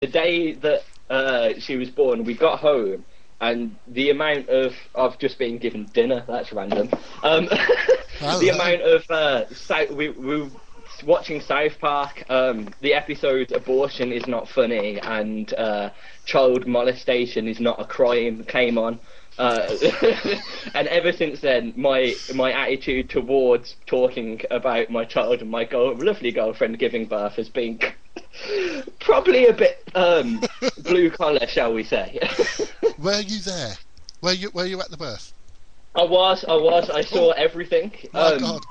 the day that she was born, we got home, and the amount of... I've just been given dinner, that's random. The amount of... we were watching South Park, the episode Abortion is not funny, and child molestation is not a crime came on. And ever since then, my attitude towards talking about my child and my lovely girlfriend giving birth has been probably a bit blue collar, shall we say. Were you there? Were you at the birth? I was. I saw everything. My God.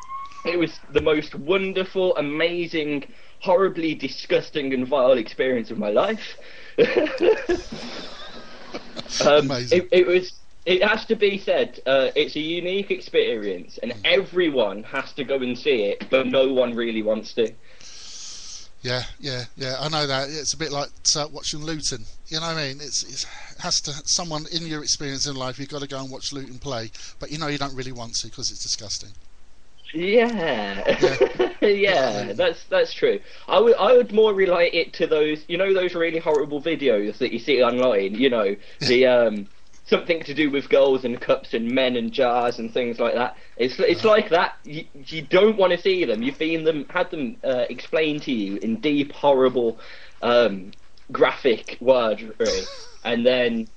It was the most wonderful, amazing, horribly disgusting and vile experience of my life. Amazing. It has to be said, it's a unique experience, and everyone has to go and see it, but no one really wants to. Yeah, I know that. It's a bit like watching Luton. You know what I mean? It has to, someone in your experience in life, you've got to go and watch Luton play, but you know you don't really want to because it's disgusting. Yeah, that's true. I would more relate it to those, those really horrible videos that you see online, the something to do with girls and cups and men and jars and things like that. It's like that. You don't want to see them. You've had them explained to you in deep, horrible, graphic wordry, and then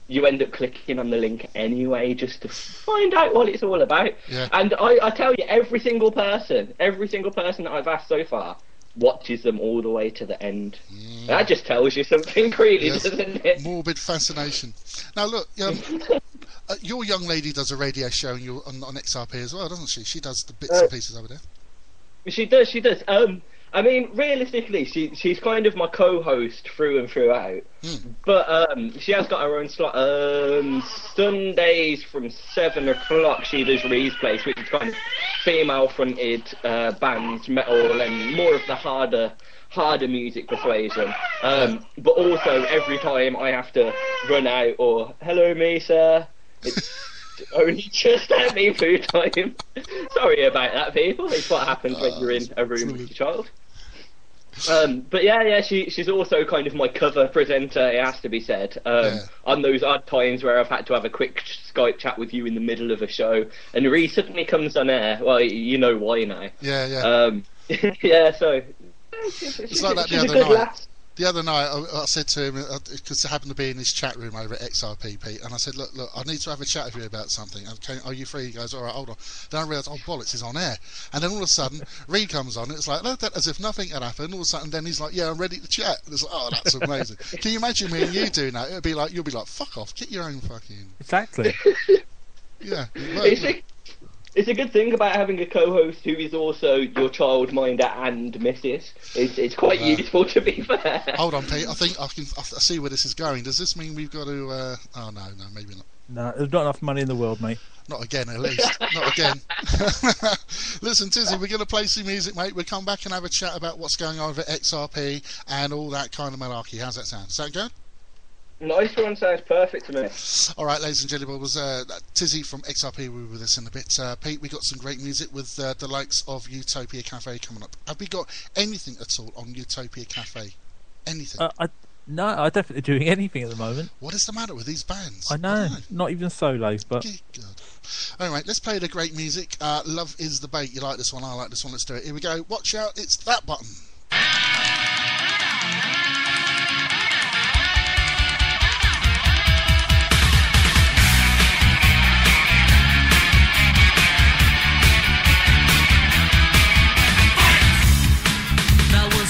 you end up clicking on the link anyway just to find out what it's all about. Yeah. And I tell you, every single person that I've asked so far watches them all the way to the end. That just tells you something, really, doesn't it? Morbid fascination. Now look, your young lady does a radio show on XRP as well, doesn't she? She does the bits and pieces over there. She does. I mean, realistically, she's kind of my co-host through and throughout. But she has got her own slot. Sundays from 7 o'clock she does Ree's Place, which is kind of female-fronted bands, metal, and more of the harder music persuasion. But also, every time I have to run out or, hello, me, sir, it's only just at me food time. Sorry about that, people. It's what happens when you're in a room with your child. But yeah, she's also kind of my cover presenter, it has to be said. On those odd times where I've had to have a quick Skype chat with you in the middle of a show, and Ree suddenly comes on air. Well, you know why now. Yeah. Yeah, so it's like that the other night. Lass. The other night, I said to him, because I happened to be in his chat room over at XRP, Pete, and I said, look, I need to have a chat with you about something. Okay, are you free? He goes, all right, hold on. Then I realised, oh, bollocks, he's on air. And then all of a sudden, Reed comes on, and it's like, as if nothing had happened. All of a sudden, then he's like, yeah, I'm ready to chat. And it's like, oh, that's amazing. Can you imagine me and you doing that? You'll be like, fuck off, get your own fucking... Exactly. Yeah. It's a good thing about having a co-host who is also your childminder and missus. It's quite useful, to be fair. Hold on, Pete. I think I see where this is going. Does this mean we've got to... Oh, no, maybe not. No, there's not enough money in the world, mate. Not again, at least. Not again. Listen, Tizzy, we're going to play some music, mate. We'll come back and have a chat about what's going on with XRP and all that kind of malarkey. How's that sound? Is that good? Nice one, sounds perfect to me. All right, ladies and gentlemen, was Tizzy from XRP. We'll be with us in a bit. Pete, we got some great music with the likes of Utopia Cafe coming up. Have we got anything at all on Utopia Cafe? Anything? No, I'm definitely doing anything at the moment. What is the matter with these bands? I know. Not even solo, but... Good. Anyway, let's play the great music. Love is the bait. You like this one? I like this one. Let's do it. Here we go. Watch out. It's that button.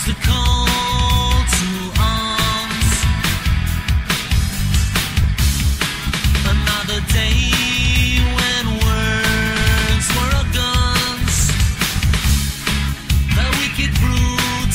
The call to arms. Another day when words were our guns. The wicked brute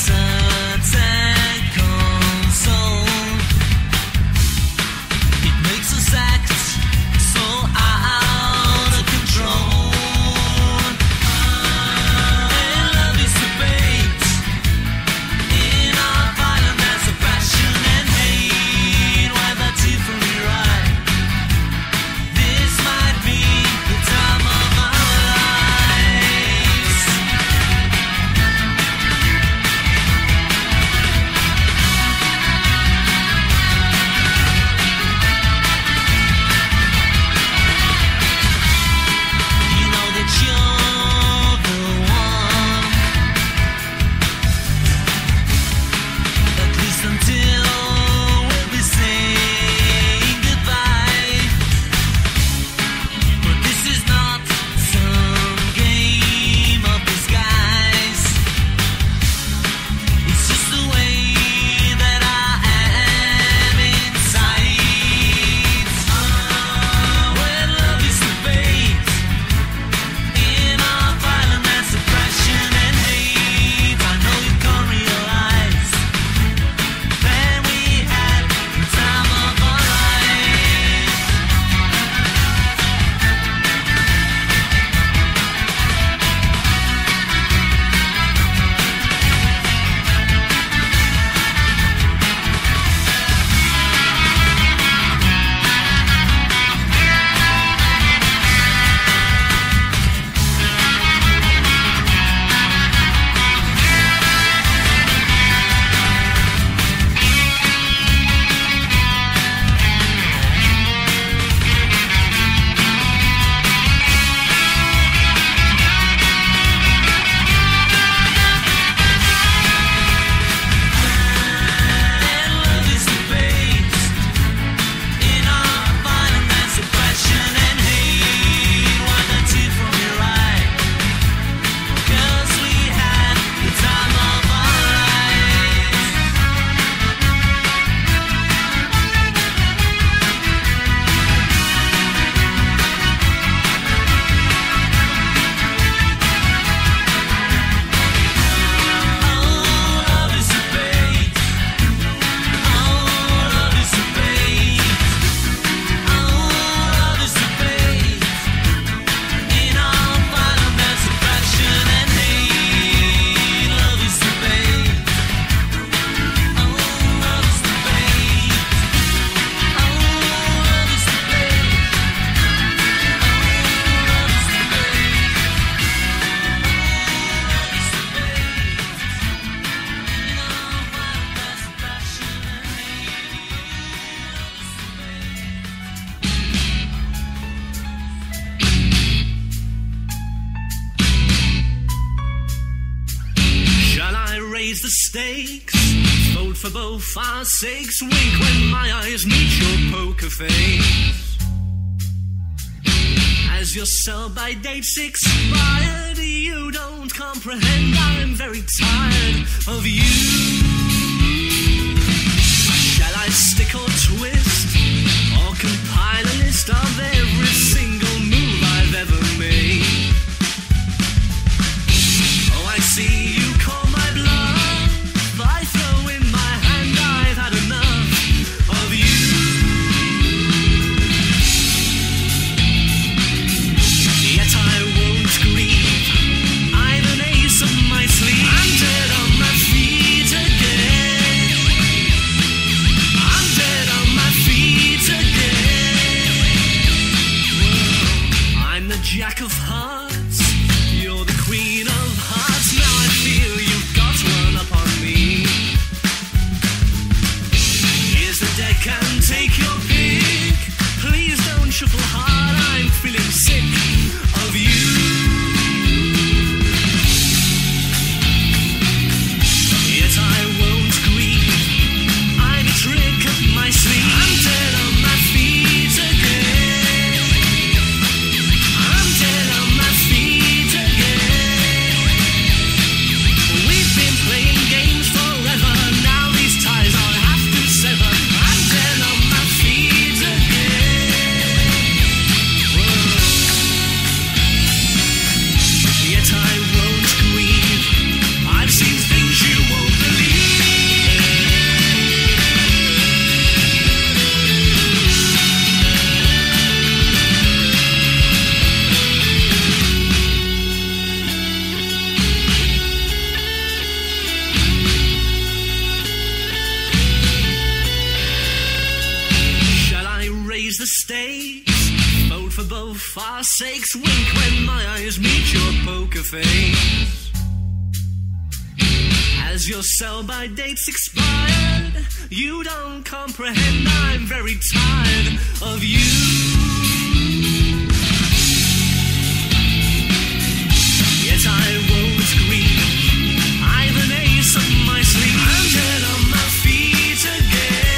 stakes. Vote for both our sakes. Wink when my eyes meet your poker face. As your sell-by date's expired, you don't comprehend. I'm very tired of you. Shall I stick or twist, or compile a list of every single move I've ever made? Oh, I see you call my bluff. I throw in my hand, I've had enough of you. Yet I won't grieve, I'm an ace up my sleeve. I'm dead on my feet again. I'm dead on my feet again. Whoa. I'm the jack of hearts, you're the queen of hearts. Now I feel you've got one up on me. Here's the deck and take your pick. Please don't shuffle hard, I'm feeling sick of you. Yet I won't grieve, I'm a trick up my sleeve. I'm dead on my feet again. I'm dead on my feet again. We've been playing games forever, now these ties I'll have to sever. I'm dead on my feet again. Whoa. Yet I won't grieve, I've seen things you won't believe. Shall I raise the stakes? Vote for both our sakes. Wink when my eyes meet your poker face. As your sell-by date's expired, you don't comprehend. I'm very tired of you. Yet I won't grieve, I've an ace up my sleeve. I'm dead on my feet again.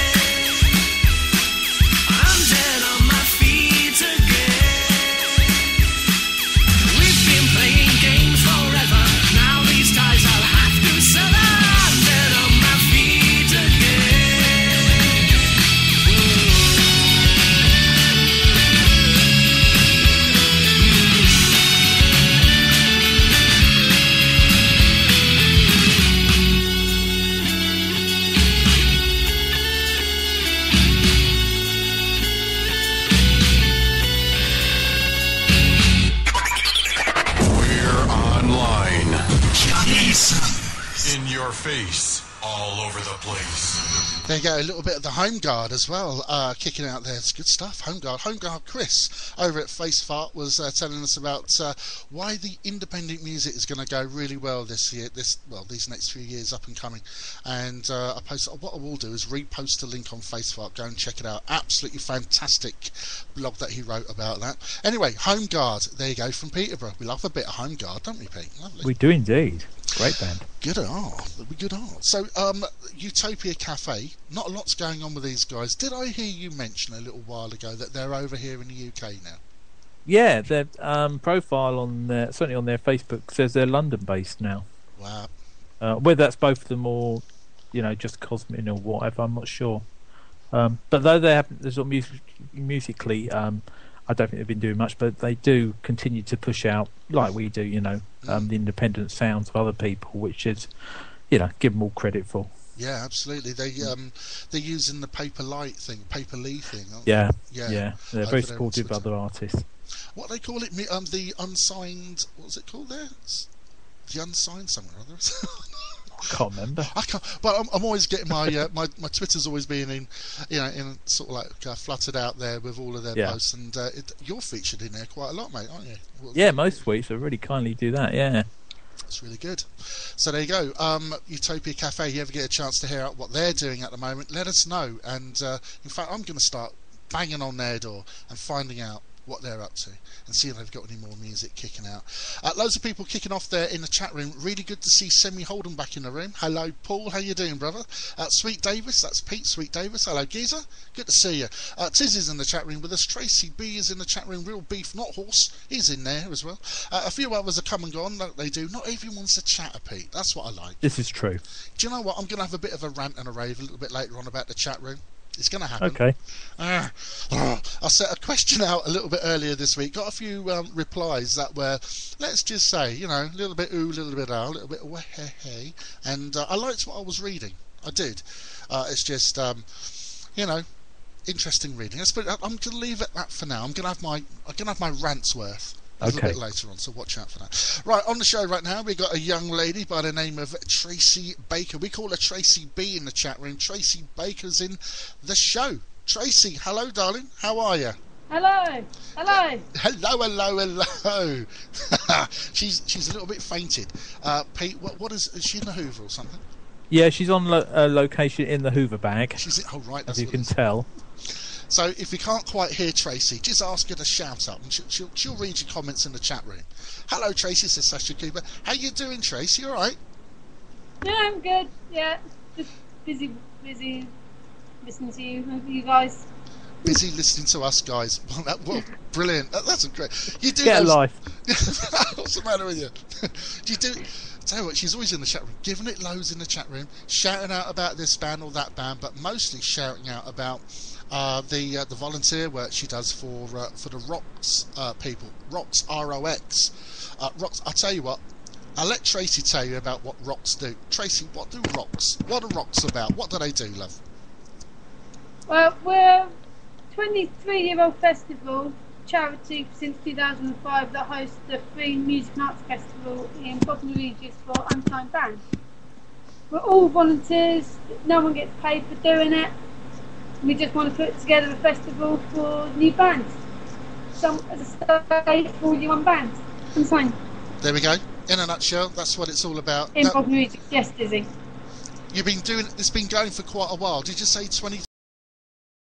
I'm dead on my feet again. We've been playing games forever, now these ties I'll have to sever. I'm dead on my feet again. We're online. In your face, all over the place. There you go, a little bit of the Home Guard as well, kicking out there. It's good stuff. Home Guard Chris over at Face Fart was telling us about why the independent music is going to go really well this year, these next few years up and coming. And what I will do is repost a link on Face Fart. Go and check it out. Absolutely fantastic blog that he wrote about that. Anyway, Home Guard, there you go, from Peterborough. We love a bit of Home Guard, don't we, Pete? Lovely. We do indeed. Great band. Good art. Good art. So, Utopia Cafe, not a lot's going on with these guys. Did I hear you mention a little while ago that they're over here in the UK now? Yeah, their profile on certainly on their Facebook says they're London based now. Wow. Whether that's both of them or, just Cosmin or whatever, I'm not sure. But though they haven't, sort of musically, I don't think they've been doing much, but they do continue to push out, like we do, the independent sounds of other people, which is, give them all credit for. Yeah, absolutely. They're using the Paper Lee thing, aren't Yeah, they? yeah. They're very supportive of other artists. What they call it, the unsigned, what was it called there? The unsigned something or other. I can't remember. But I'm always getting my my Twitter's always being in sort of like fluttered out there with all of their posts, and you're featured in there quite a lot, mate, aren't you? Yeah, most weeks they really kindly do that. Yeah, it's really good. So there you go. Utopia Cafe. You ever get a chance to hear out what they're doing at the moment? Let us know. And in fact, I'm going to start banging on their door and finding out what they're up to and see if they've got any more music kicking out. Loads of people kicking off there in the chat room. Really good to see Semi Holden back in the room. Hello, Paul. How you doing, brother? Sweet Davis. That's Pete. Sweet Davis. Hello, Geezer. Good to see you. Tiz is in the chat room with us. Tracy B is in the chat room. Real Beef, not Horse. He's in there as well. A few others are come and gone. Like they do. Not everyone's a chatter, Pete. That's what I like. This is true. Do you know what? I'm going to have a bit of a rant and a rave a little bit later on about the chat room. It's going to happen. Okay. I set a question out a little bit earlier this week. Got a few replies that were, let's just say, you know, a little bit ooh, a little bit ah, a little bit wah, hey, hey. And I liked what I was reading. I did. It's just, you know, interesting reading. I'm going to leave it at that for now. I'm going to have my rants worth a little bit later on, so watch out for that. Right, on the show right now, we've got a young lady by the name of Tracy Baker. We call her Tracy B in the chat room. Tracy Baker's in the show. Tracy, hello, darling. How are you? Hello. Hello. Hello. she's a little bit fainted. Pete, what is she in the Hoover or something? Yeah, she's on location in the Hoover bag. Oh, right. As you can tell. So if you can't quite hear Tracy, just ask her to shout up, and she'll read your comments in the chat room. Hello, Tracy, says Sasha Cooper. How you doing, Tracy? You all right? Yeah, I'm good. Yeah, just busy listening to you guys. Busy listening to us, guys. Well, brilliant. That's great. You do get a life. What's the matter with you? Do you do? Tell you what, she's always in the chat room, giving it loads in the chat room, shouting out about this band or that band, but mostly shouting out about the volunteer work she does for the Rocks people. Rocks, ROX. Rocks. I'll tell you what. I'll let Tracy tell you about what Rocks do. Tracy, what do Rocks? What are Rocks about? What do they do, love? Well, we're a 23-year-old festival charity since 2005 that hosts the free music and arts festival in Bognor Regis for unsigned bands. We're all volunteers. No one gets paid for doing it. We just want to put together a festival for new bands. Some as a stage for all young bands. Unsigned. There we go. In a nutshell, that's what it's all about. In Bognor Regis, yes, Dizzy. You've been doing it's been going for quite a while. Did you say 20?